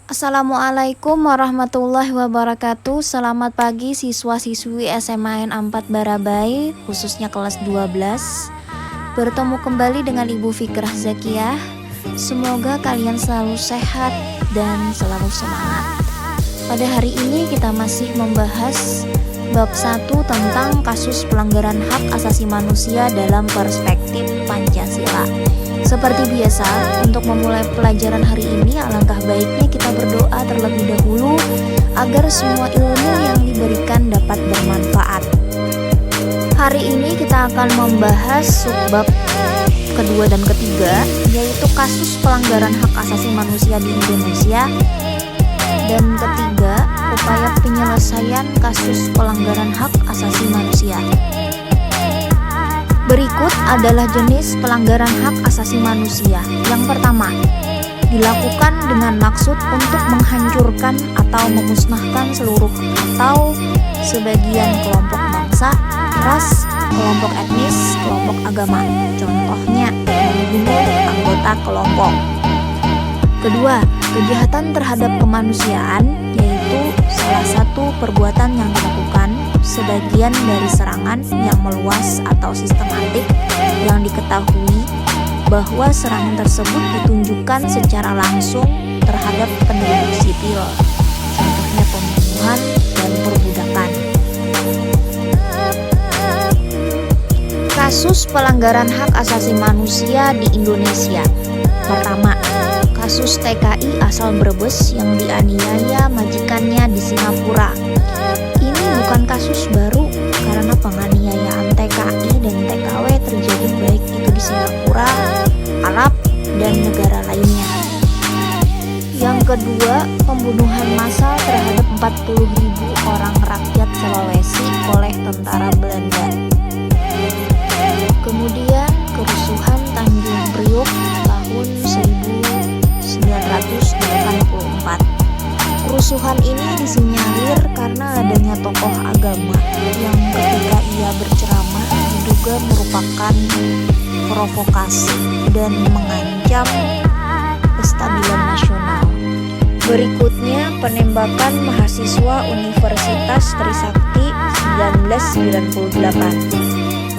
Assalamualaikum warahmatullahi wabarakatuh. Selamat pagi siswa-siswi SMA N 4 Barabai, khususnya kelas 12. Bertemu kembali dengan Ibu Fikrah Zakiyah. Semoga kalian selalu sehat dan selalu semangat. Pada hari ini kita masih membahas bab 1 tentang kasus pelanggaran hak asasi manusia dalam perspektif Pancasila. Seperti biasa, untuk memulai pelajaran hari ini, alangkah baiknya kita berdoa terlebih dahulu agar semua ilmu yang diberikan dapat bermanfaat. Hari ini kita akan membahas subbab kedua dan ketiga, yaitu kasus pelanggaran hak asasi manusia di Indonesia, dan ketiga, upaya penyelesaian kasus pelanggaran hak asasi manusia. Berikut adalah jenis pelanggaran hak asasi manusia. Yang pertama, dilakukan dengan maksud untuk menghancurkan atau memusnahkan seluruh atau sebagian kelompok bangsa, ras, kelompok etnis, kelompok agama. Contohnya, membunuh anggota kelompok. Kedua, kejahatan terhadap kemanusiaan, yaitu salah satu perbuatan yang dilakukan sebagian dari serangan yang meluas atau sistematik yang diketahui bahwa serangan tersebut ditunjukkan secara langsung terhadap penduduk sipil, contohnya pembunuhan dan perbudakan. Kasus pelanggaran hak asasi manusia di Indonesia. Pertama, kasus TKI asal Brebes yang dianiaya majikannya di Singapura. Ini bukan kasus baru karena penganiayaan TKI dan TKW terjadi baik itu di Singapura, Arab, dan negara lainnya. Yang kedua, pembunuhan massal terhadap 40.000 orang rakyat Sulawesi oleh tentara Belanda. Kemudian, kerusuhan Tanjung Priok tahun 1984. Kerusuhan ini disinyalir karena adanya tokoh agama yang ketika ia berceramah diduga merupakan provokasi dan mengancam kestabilan nasional. Berikutnya, penembakan mahasiswa Universitas Trisakti 1998.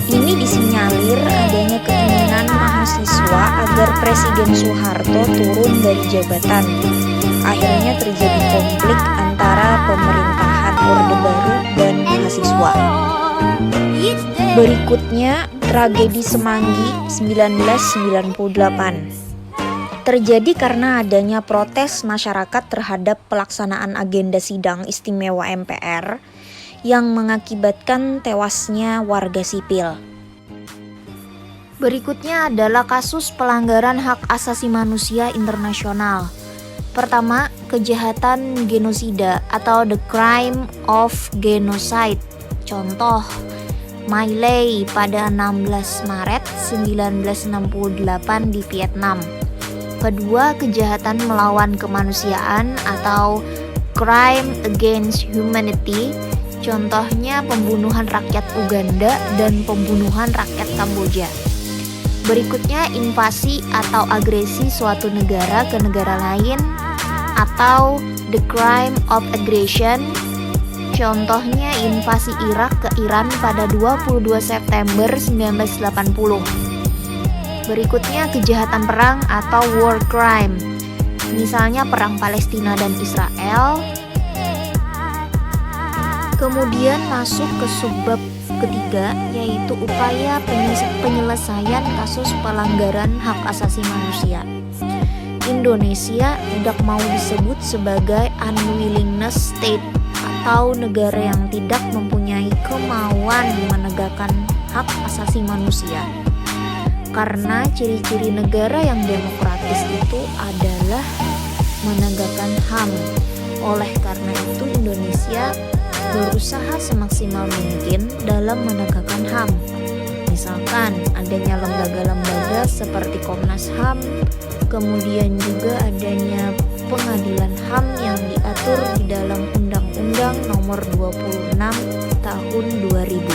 Ini disinyalir adanya keinginan mahasiswa agar Presiden Soeharto turun dari jabatan. Akhirnya terjadi konflik antara pemerintahan Orde Baru dan mahasiswa. Berikutnya, tragedi Semanggi 1998. Terjadi karena adanya protes masyarakat terhadap pelaksanaan agenda sidang istimewa MPR yang mengakibatkan tewasnya warga sipil. Berikutnya adalah kasus pelanggaran hak asasi manusia internasional. Pertama, kejahatan genosida atau the crime of genocide. Contoh, My Lai pada 16 Maret 1968 di Vietnam. Kedua, kejahatan melawan kemanusiaan atau crime against humanity. Contohnya pembunuhan rakyat Uganda dan pembunuhan rakyat Kamboja. Berikutnya, invasi atau agresi suatu negara ke negara lain atau the crime of aggression. Contohnya invasi Irak ke Iran pada 22 September 1980. Berikutnya, kejahatan perang atau war crime. Misalnya perang Palestina dan Israel. Kemudian masuk ke subbab ketiga, yaitu upaya penyelesaian kasus pelanggaran hak asasi manusia. Indonesia tidak mau disebut sebagai unwillingness state atau negara yang tidak mempunyai kemauan menegakkan hak asasi manusia. Karena ciri-ciri negara yang demokratis itu adalah menegakkan HAM. Oleh karena itu Indonesia berusaha semaksimal mungkin dalam menegakkan HAM. Misalkan adanya lembaga-lembaga seperti Komnas HAM, kemudian juga adanya pengadilan HAM yang diatur di dalam Undang-Undang Nomor 26 Tahun 2000.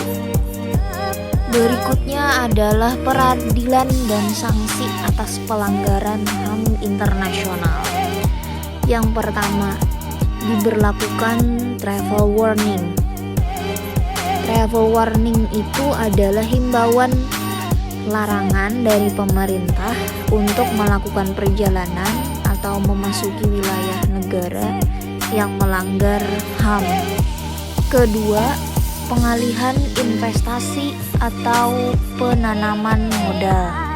Berikutnya adalah peradilan dan sanksi atas pelanggaran HAM internasional. Yang pertama, diberlakukan travel warning. Travel warning itu adalah himbauan larangan dari pemerintah untuk melakukan perjalanan atau memasuki wilayah negara yang melanggar HAM. Kedua, pengalihan investasi atau penanaman modal.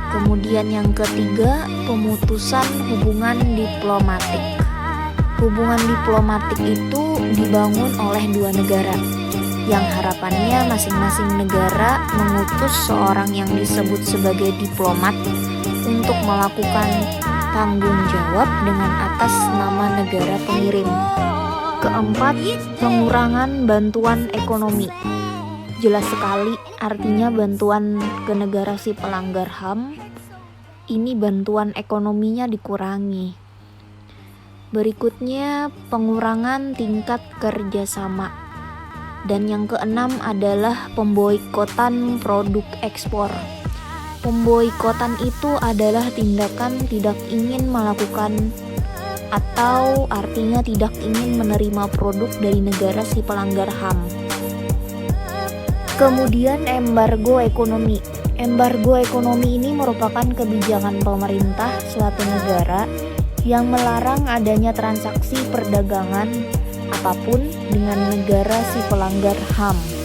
Kemudian yang ketiga, pemutusan hubungan diplomatik. Hubungan diplomatik itu dibangun oleh dua negara yang harapannya masing-masing negara mengutus seorang yang disebut sebagai diplomat untuk melakukan tanggung jawab dengan atas nama negara pengirim. Keempat, pengurangan bantuan ekonomi. Jelas sekali artinya bantuan ke negara si pelanggar HAM ini bantuan ekonominya dikurangi. Berikutnya, pengurangan tingkat kerjasama. Dan yang keenam adalah pemboikotan produk ekspor. Pemboikotan itu adalah tindakan tidak ingin melakukan atau artinya tidak ingin menerima produk dari negara si pelanggar HAM. Kemudian embargo ekonomi. Embargo ekonomi ini merupakan kebijakan pemerintah suatu negara yang melarang adanya transaksi perdagangan apapun dengan negara si pelanggar HAM.